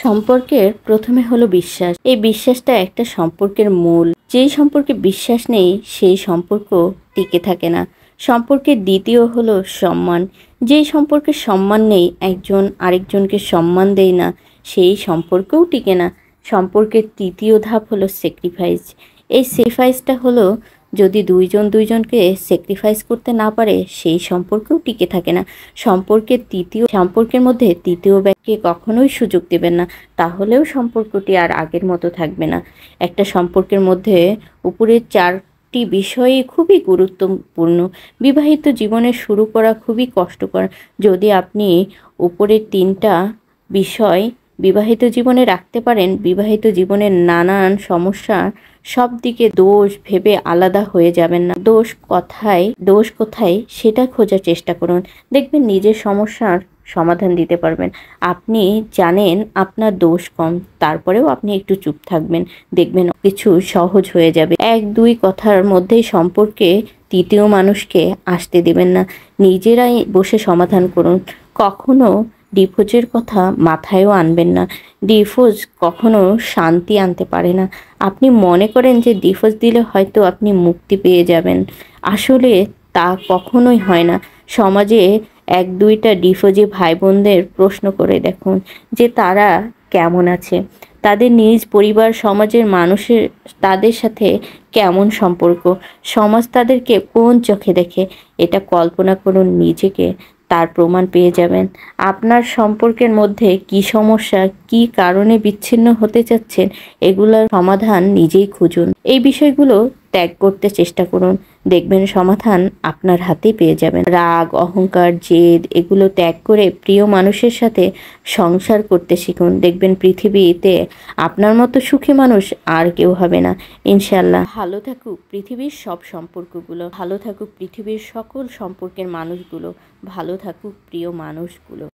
সম্পর্কের প্রথমে হলো বিশ্বাস। এই বিশ্বাসটা একটা সম্পর্কের মূল। যেই সম্পর্কে বিশ্বাস নেই সেই সম্পর্ক টিকে থাকে না। সম্পর্কের দ্বিতীয় হলো সম্মান। যেই সম্পর্কে সম্মান নেই, একজন আরেকজনকে সম্মান দেয় না, সেই সম্পর্কও টিকে না। সম্পর্কের তৃতীয় ধাপ হলো স্যাক্রিফাইস। এই স্যাক্রিফাইসটা হলো, যদি দুইজন দুইজনকে স্যাক্রিফাইস করতে না পারে সেই সম্পর্কেও টিকে থাকে না। সম্পর্কের মধ্যে তৃতীয় ব্যক্তিকে কখনোই সুযোগ দেবেন না, তাহলেও সম্পর্কটি আর আগের মতো থাকবে না। একটা সম্পর্কের মধ্যে উপরের চারটি বিষয়ই খুবই গুরুত্বপূর্ণ। বিবাহিত জীবনে শুরু করা খুবই কষ্টকর। যদি আপনি উপরের তিনটা বিষয় বিবাহিত জীবনে রাখতে পারেন, বিবাহিত জীবনের নানান সমস্যা সব দিকে দোষ ভেবে আলাদা হয়ে যাবেন না। দোষ কোথায় সেটা খোঁজার চেষ্টা করুন, দেখবেন নিজের সমস্যার সমাধান দিতে পারবেন। আপনি জানেন আপনার দোষ কম, তারপরেও আপনি একটু চুপ থাকবেন, দেখবেন কিছু সহজ হয়ে যাবে। এক দুই কথার মধ্যেই সম্পর্কে তৃতীয় মানুষকে আসতে দেবেন না, নিজেরাই বসে সমাধান করুন। কখনো ডিভোর্সের কথা মাথায়ও আনবেন না। ডিভোর্স কখনো শান্তি আনতে পারে না। আপনি মনে করেন যে ডিভোর্স দিলে হয়তো আপনি মুক্তি পেয়ে যাবেন, আসলে তা কখনোই হয় না। সমাজে এক দুইটা ডিভোর্সি ভাই বোনদের প্রশ্ন করে দেখুন যে তারা কেমন আছে, তাদের নিজ পরিবার সমাজের মানুষের তাদের সাথে কেমন সম্পর্ক, সমাজ তাদেরকে কোন চোখে দেখে, এটা কল্পনা করুন নিজেকে, তার প্রমাণ পেয়ে যাবেন। আপনার সম্পর্কের মধ্যে কি সমস্যা, কি কারণে বিচ্ছিন্ন হতে চাচ্ছেন, এগুলোর সমাধান নিজেই খুঁজুন। এই বিষয়গুলো ত্যাগ করতে চেষ্টা করুন, দেখবেন সমাধান আপনার হাতেই পেয়ে যাবেন। রাগ, অহংকার, জেদ এগুলো ত্যাগ করে প্রিয় মানুষের সাথে সংসার করতে শিখুন, দেখবেন পৃথিবীতে আপনার মতো সুখী মানুষ আর কেউ হবে না ইনশাল্লাহ। ভালো থাকুক পৃথিবীর সব সম্পর্কগুলো, ভালো থাকুক পৃথিবীর সকল সম্পর্কের মানুষগুলো, ভালো থাকুক প্রিয় মানুষগুলো।